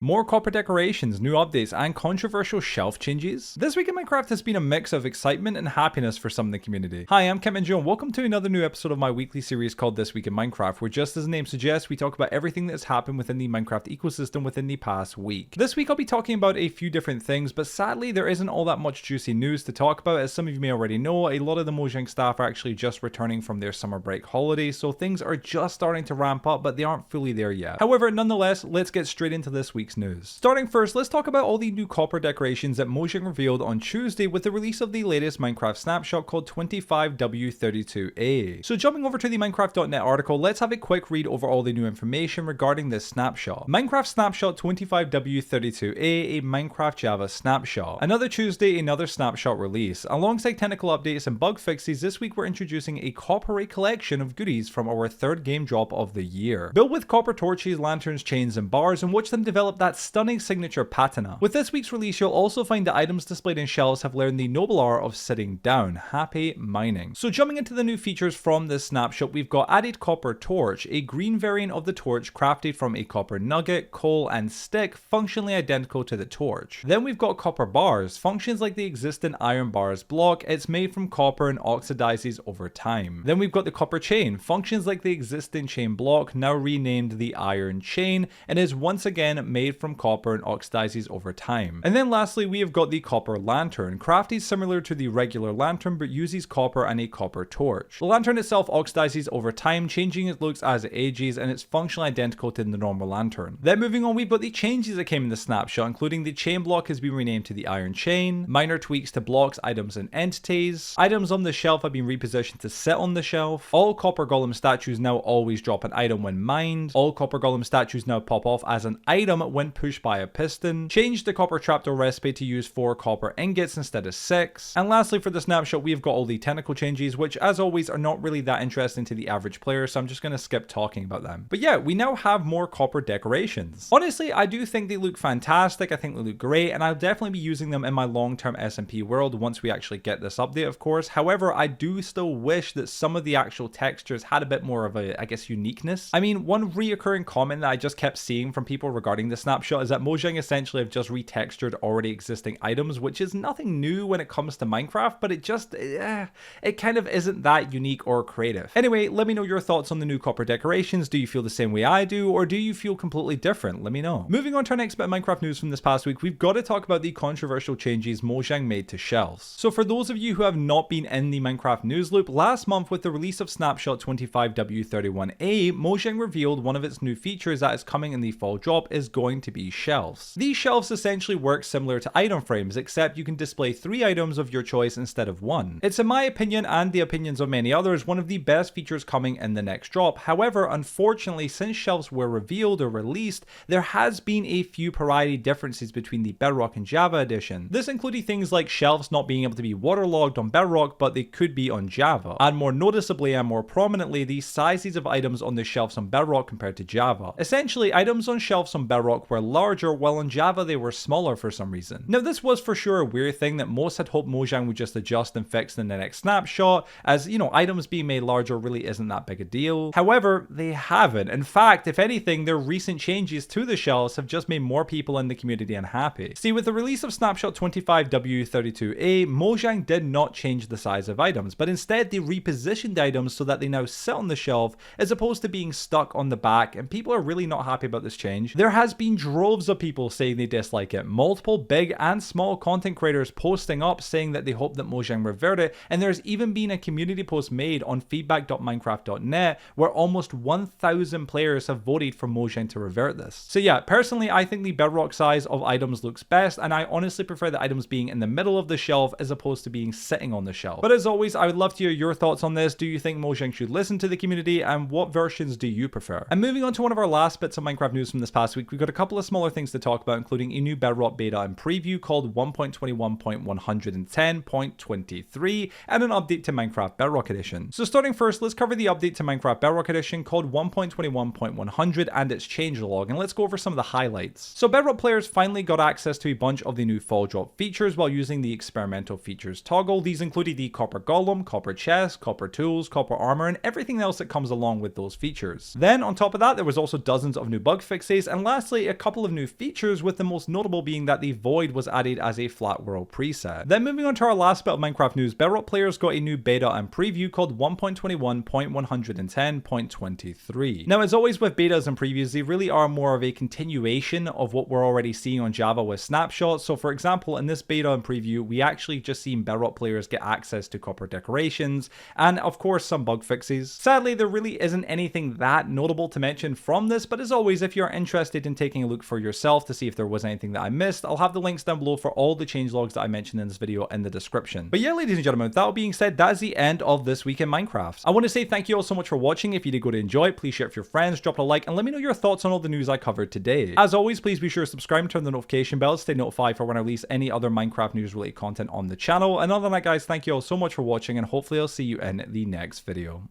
More copper decorations, new updates, and controversial shelf changes. This week in Minecraft has been a mix of excitement and happiness for some in the community. Hi, I'm Kim and Joe, and welcome to another new episode of my weekly series called This Week in Minecraft, where just as the name suggests, we talk about everything that's happened within the Minecraft ecosystem within the past week. This week I'll be talking about a few different things, but sadly there isn't all that much juicy news to talk about. As some of you may already know, a lot of the Mojang staff are actually just returning from their summer break holiday, so things are just starting to ramp up, but they aren't fully there yet. However, nonetheless, let's get straight into this week's news. Starting first, let's talk about all the new copper decorations that Mojang revealed on Tuesday with the release of the latest Minecraft snapshot called 25W32A. So jumping over to the Minecraft.net article, let's have a quick read over all the new information regarding this snapshot. Minecraft snapshot 25W32A, a Minecraft Java snapshot. Another Tuesday, another snapshot release. Alongside technical updates and bug fixes, this week we're introducing a copper collection of goodies from our third game drop of the year. Built with copper torches, lanterns, chains, and bars, and watch them develop that stunning signature patina. With this week's release, you'll also find the items displayed in shelves have learned the noble art of sitting down. Happy mining. So jumping into the new features from this snapshot, we've got added copper torch, a green variant of the torch crafted from a copper nugget, coal, and stick, functionally identical to the torch. Then we've got copper bars, functions like the existing iron bars block. It's made from copper and oxidizes over time. Then we've got the copper chain, functions like the existing chain block, now renamed the iron chain, and is once again made from copper and oxidizes over time. And then lastly, we have got the copper lantern, crafted similar to the regular lantern but uses copper and a copper torch. The lantern itself oxidizes over time, changing its looks as it ages, and it's functionally identical to the normal lantern. Then moving on, we've got the changes that came in the snapshot, including the chain block has been renamed to the iron chain, minor tweaks to blocks, items, and entities. Items on the shelf have been repositioned to sit on the shelf. All copper golem statues now always drop an item when mined. All copper golem statues now pop off as an item when pushed by a piston. Changed the copper trapdoor recipe to use 4 copper ingots instead of 6. And lastly, for the snapshot, we've got all the technical changes, which as always are not really that interesting to the average player, so I'm just going to skip talking about them. But yeah, we now have more copper decorations. Honestly, I do think they look fantastic. I think they look great, and I'll definitely be using them in my long-term SMP world once we actually get this update, of course. However, I do still wish that some of the actual textures had a bit more of a, I guess, uniqueness. I mean, one reoccurring comment that I just kept seeing from people regarding the snapshot is that Mojang essentially have just retextured already existing items, which is nothing new when it comes to Minecraft, but it just, it kind of isn't that unique or creative. Anyway, let me know your thoughts on the new copper decorations. Do you feel the same way I do, or do you feel completely different? Let me know. Moving on to our next bit of Minecraft news from this past week, we've got to talk about the controversial changes Mojang made to shelves. So for those of you who have not been in the Minecraft news loop, last month with the release of Snapshot 25W31A, Mojang revealed one of its new features that is coming in the fall drop is going to be shelves. These shelves essentially work similar to item frames, except you can display 3 items of your choice instead of 1. It's in my opinion, and the opinions of many others, one of the best features coming in the next drop. However, unfortunately, since shelves were revealed or released, there has been a few priority differences between the Bedrock and Java edition. This included things like shelves not being able to be waterlogged on Bedrock, but they could be on Java. And more noticeably and more prominently, the sizes of items on the shelves on Bedrock compared to Java. Essentially, items on shelves on Bedrock were larger, while on Java they were smaller for some reason. Now, this was for sure a weird thing that most had hoped Mojang would just adjust and fix in the next snapshot, as, you know, items being made larger really isn't that big a deal. However, they haven't. In fact, if anything, their recent changes to the shelves have just made more people in the community unhappy. See, with the release of Snapshot 25W32A, Mojang did not change the size of items, but instead they repositioned the items so that they now sit on the shelf as opposed to being stuck on the back, and people are really not happy about this change. There has been droves of people saying they dislike it, multiple big and small content creators posting up saying that they hope that Mojang revert it, and there's even been a community post made on feedback.minecraft.net where almost 1,000 players have voted for Mojang to revert this. So yeah, personally I think the Bedrock size of items looks best, and I honestly prefer the items being in the middle of the shelf as opposed to being sitting on the shelf. But as always, I would love to hear your thoughts on this. Do you think Mojang should listen to the community, and what versions do you prefer? And moving on to one of our last bits of Minecraft news from this past week, we've got a couple of smaller things to talk about, including a new Bedrock beta and preview called 1.21.110.23 and an update to Minecraft Bedrock Edition. So starting first, let's cover the update to Minecraft Bedrock Edition called 1.21.100 and its changelog, and let's go over some of the highlights. So Bedrock players finally got access to a bunch of the new fall drop features while using the experimental features toggle. These included the copper golem, copper chest, copper tools, copper armor, and everything else that comes along with those features. Then on top of that, there was also dozens of new bug fixes, and lastly, a couple of new features, with the most notable being that the void was added as a flat world preset. Then moving on to our last bit of Minecraft news, Bedrock players got a new beta and preview called 1.21.110.23. Now, as always with betas and previews, they really are more of a continuation of what we're already seeing on Java with Snapshot. So for example, in this beta and preview, we actually just seen Bedrock players get access to copper decorations and of course some bug fixes. Sadly, there really isn't anything that notable to mention from this, but as always, if you're interested in taking a look for yourself to see if there was anything that I missed, I'll have the links down below for all the changelogs that I mentioned in this video in the description. But yeah, ladies and gentlemen, with that being said, that is the end of this week in Minecraft. I want to say thank you all so much for watching. If you did go to enjoy it, please share it with your friends, drop a like, and let me know your thoughts on all the news I covered today. As always, please be sure to subscribe and turn the notification bell to stay notified for when I release any other Minecraft news related content on the channel. And other than that, guys, thank you all so much for watching, and hopefully I'll see you in the next video.